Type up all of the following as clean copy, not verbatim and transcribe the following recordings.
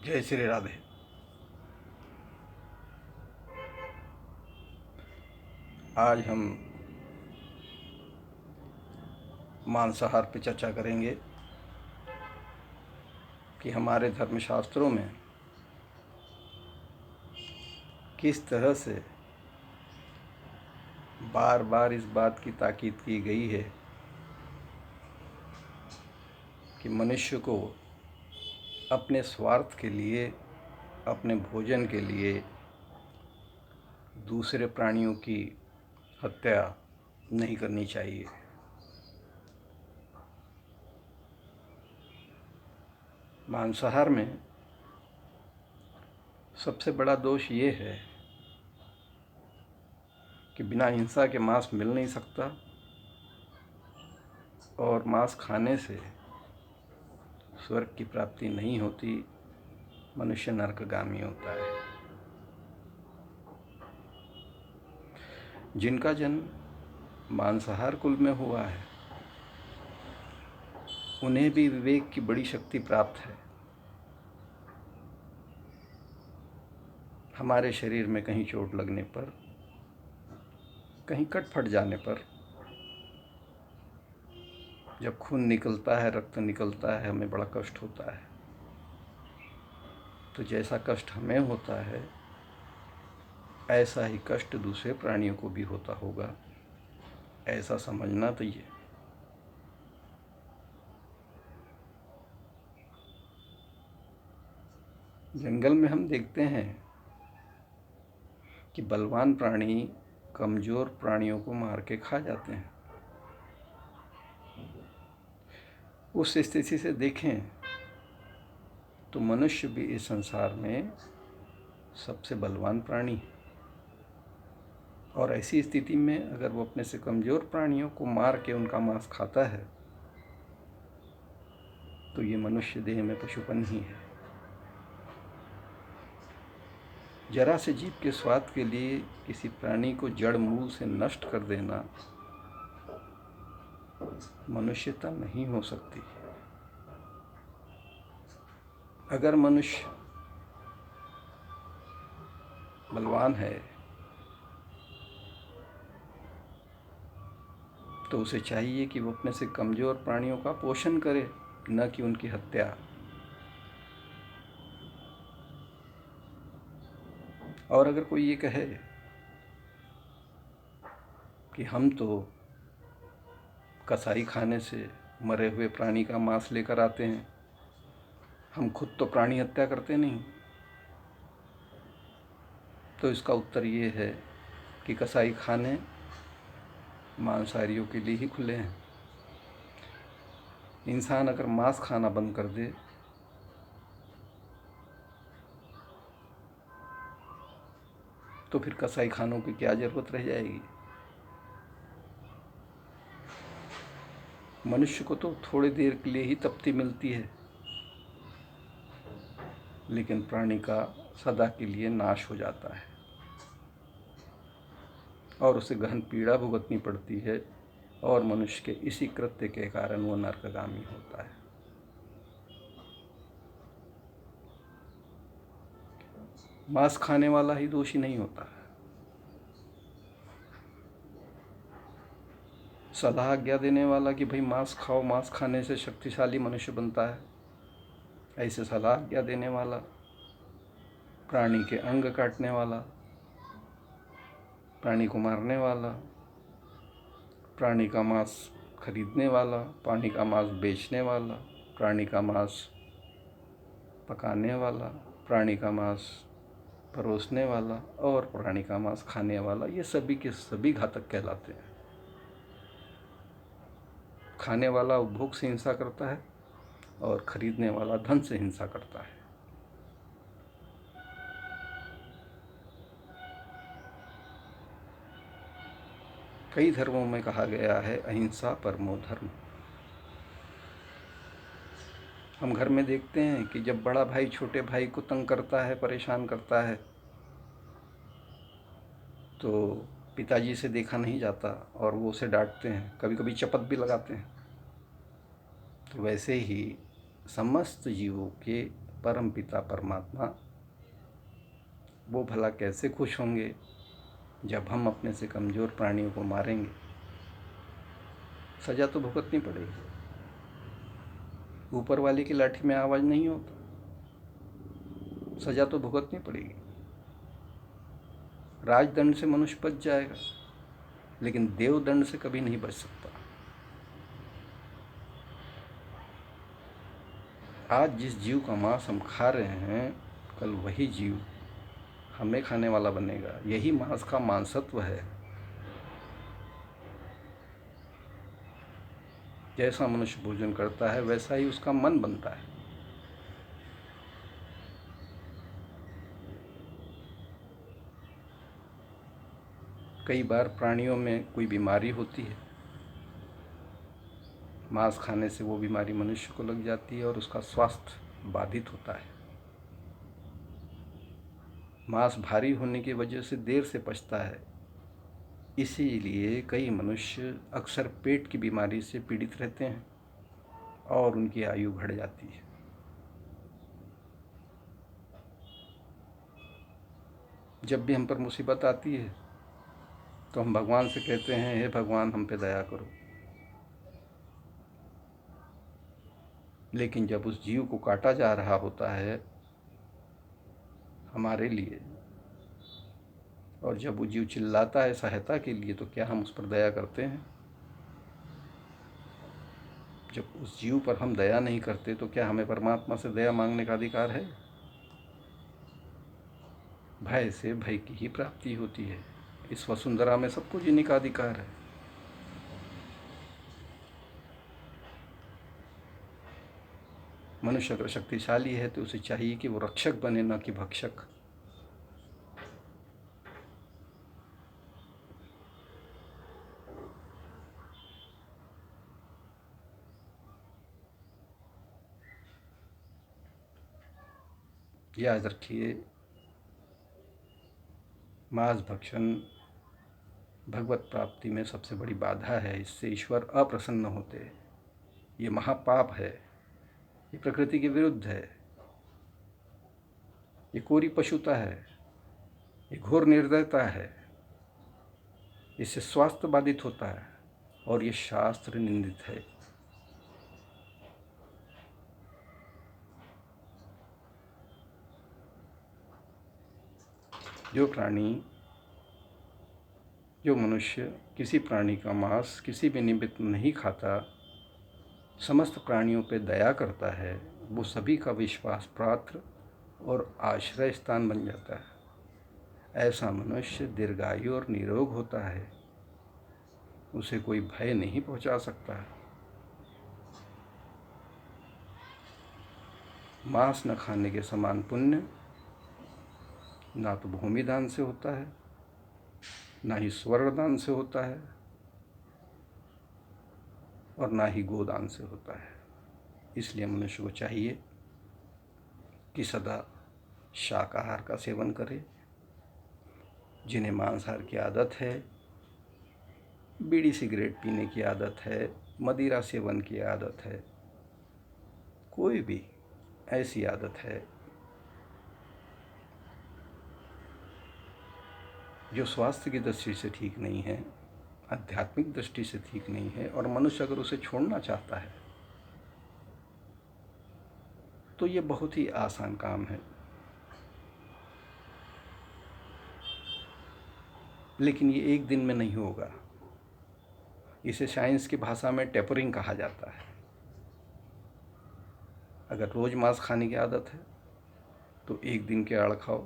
जय श्री राधे। आज हम मांसाहार पर चर्चा करेंगे कि हमारे धर्मशास्त्रों में किस तरह से बार बार इस बात की ताकीद की गई है कि मनुष्य को अपने स्वार्थ के लिए, अपने भोजन के लिए दूसरे प्राणियों की हत्या नहीं करनी चाहिए। मांसाहार में सबसे बड़ा दोष ये है कि बिना हिंसा के मांस मिल नहीं सकता और मांस खाने से स्वर्ग की प्राप्ति नहीं होती, मनुष्य नरकगामी होता है। जिनका जन्म मांसाहार कुल में हुआ है उन्हें भी विवेक की बड़ी शक्ति प्राप्त है। हमारे शरीर में कहीं चोट लगने पर, कहीं कट फट जाने पर, जब खून निकलता है, रक्त निकलता है, हमें बड़ा कष्ट होता है। तो जैसा कष्ट हमें होता है ऐसा ही कष्ट दूसरे प्राणियों को भी होता होगा, ऐसा समझना तो ये। जंगल में हम देखते हैं कि बलवान प्राणी कमज़ोर प्राणियों को मार के खा जाते हैं। उस स्थिति से देखें तो मनुष्य भी इस संसार में सबसे बलवान प्राणी है। और ऐसी स्थिति में अगर वो अपने से कमज़ोर प्राणियों को मार के उनका मांस खाता है तो ये मनुष्य देह में पशुपन ही है। जरा से जीभ के स्वाद के लिए किसी प्राणी को जड़ मूल से नष्ट कर देना मनुष्यता नहीं हो सकती। अगर मनुष्य बलवान है तो उसे चाहिए कि वो अपने से कमज़ोर प्राणियों का पोषण करे, न कि उनकी हत्या। और अगर कोई ये कहे कि हम तो कसाई खाने से मरे हुए प्राणी का मांस लेकर आते हैं, हम खुद तो प्राणी हत्या करते नहीं, तो इसका उत्तर ये है कि कसाई खाने मांसाहारियों के लिए ही खुले हैं। इंसान अगर मांस खाना बंद कर दे तो फिर कसाई खानों की क्या ज़रूरत रह जाएगी। मनुष्य को तो थोड़ी देर के लिए ही तृप्ति मिलती है, लेकिन प्राणी का सदा के लिए नाश हो जाता है और उसे गहन पीड़ा भुगतनी पड़ती है और मनुष्य के इसी कृत्य के कारण वो नरकगामी होता है। मांस खाने वाला ही दोषी नहीं होता। सलाह आज्ञा देने वाला कि भाई मांस खाओ, मांस खाने से शक्तिशाली मनुष्य बनता है, ऐसे सलाह आज्ञा देने वाला, प्राणी के अंग काटने वाला, प्राणी को मारने वाला, प्राणी का मांस खरीदने वाला, प्राणी का मांस बेचने वाला, प्राणी का मांस पकाने वाला, प्राणी का मांस परोसने वाला और प्राणी का मांस खाने वाला, ये सभी के सभी घातक कहलाते हैं। खाने वाला उपभोग से हिंसा करता है और खरीदने वाला धन से हिंसा करता है। कई धर्मों में कहा गया है अहिंसा परमो धर्म। हम घर में देखते हैं कि जब बड़ा भाई छोटे भाई को तंग करता है, परेशान करता है, तो पिताजी से देखा नहीं जाता और वो उसे डांटते हैं, कभी कभी चपत भी लगाते हैं। तो वैसे ही समस्त जीवों के परम पिता परमात्मा वो भला कैसे खुश होंगे जब हम अपने से कमज़ोर प्राणियों को मारेंगे। सज़ा तो भुगतनी पड़ेगी। ऊपर वाले की लाठी में आवाज़ नहीं होता, सज़ा तो भुगतनी पड़ेगी। राजदंड से मनुष्य बच जाएगा, लेकिन देवदंड से कभी नहीं बच सकता। आज जिस जीव का मांस हम खा रहे हैं, कल वही जीव हमें खाने वाला बनेगा। यही मांस का मांसत्व है। जैसा मनुष्य भोजन करता है वैसा ही उसका मन बनता है। कई बार प्राणियों में कोई बीमारी होती है, मांस खाने से वो बीमारी मनुष्य को लग जाती है और उसका स्वास्थ्य बाधित होता है। मांस भारी होने की वजह से देर से पचता है, इसीलिए कई मनुष्य अक्सर पेट की बीमारी से पीड़ित रहते हैं और उनकी आयु बढ़ जाती है। जब भी हम पर मुसीबत आती है तो हम भगवान से कहते हैं, हे भगवान हम पे दया करो। लेकिन जब उस जीव को काटा जा रहा होता है हमारे लिए, और जब वो जीव चिल्लाता है सहायता के लिए, तो क्या हम उस पर दया करते हैं? जब उस जीव पर हम दया नहीं करते तो क्या हमें परमात्मा से दया मांगने का अधिकार है? भय से भय की ही प्राप्ति होती है। इस वसुंधरा में सबको जीने का अधिकार है। मनुष्य अगर शक्तिशाली है तो उसे चाहिए कि वो रक्षक बने, न कि भक्षक। याद रखिए, मांस भक्षण भगवत प्राप्ति में सबसे बड़ी बाधा है। इससे ईश्वर अप्रसन्न होते हैं। ये महापाप है, ये प्रकृति के विरुद्ध है, ये कोरी पशुता है, ये घोर निर्दयता है। इससे स्वास्थ्य बाधित होता है और ये शास्त्र निंदित है। जो मनुष्य किसी प्राणी का मांस किसी भी निमित्त नहीं खाता, समस्त प्राणियों पर दया करता है, वो सभी का विश्वास पात्र और आश्रय स्थान बन जाता है। ऐसा मनुष्य दीर्घायु और निरोग होता है। उसे कोई भय नहीं पहुंचा सकता। मांस न खाने के समान पुण्य ना तो भूमि दान से होता है, ना ही स्वर्ण दान से होता है, और ना ही गोदान से होता है। इसलिए मनुष्य को चाहिए कि सदा शाकाहार का सेवन करे। जिन्हें मांसाहार की आदत है, बीड़ी सिगरेट पीने की आदत है, मदिरा सेवन की आदत है, कोई भी ऐसी आदत है जो स्वास्थ्य की दृष्टि से ठीक नहीं है, आध्यात्मिक दृष्टि से ठीक नहीं है, और मनुष्य अगर उसे छोड़ना चाहता है तो ये बहुत ही आसान काम है। लेकिन ये एक दिन में नहीं होगा। इसे साइंस की भाषा में टेपरिंग कहा जाता है। अगर रोज़ मांस खाने की आदत है तो एक दिन के आड़ खाओ,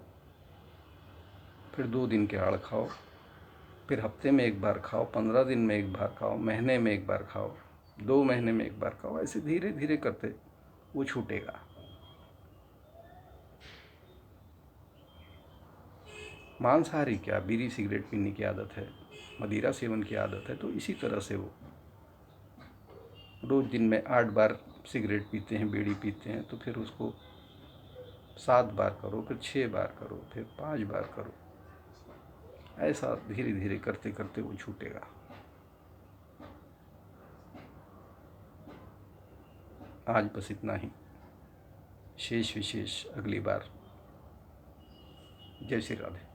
फिर 2 दिन के आड़ खाओ, फिर हफ्ते में एक बार खाओ, 15 दिन में एक बार खाओ, महीने में एक बार खाओ, 2 महीने में एक बार खाओ। ऐसे धीरे धीरे करते वो छूटेगा। मांसाहारी क्या, बीड़ी सिगरेट पीने की आदत है, मदिरा सेवन की आदत है, तो इसी तरह से वो रोज़ दिन में 8 बार सिगरेट पीते हैं, बीड़ी पीते हैं, तो फिर उसको 7 बार करो, फिर 6 बार करो, फिर 5 बार करो। ऐसा धीरे धीरे करते करते वो छूटेगा। आज बस इतना ही। शेष विशेष अगली बार। जय श्री राधे।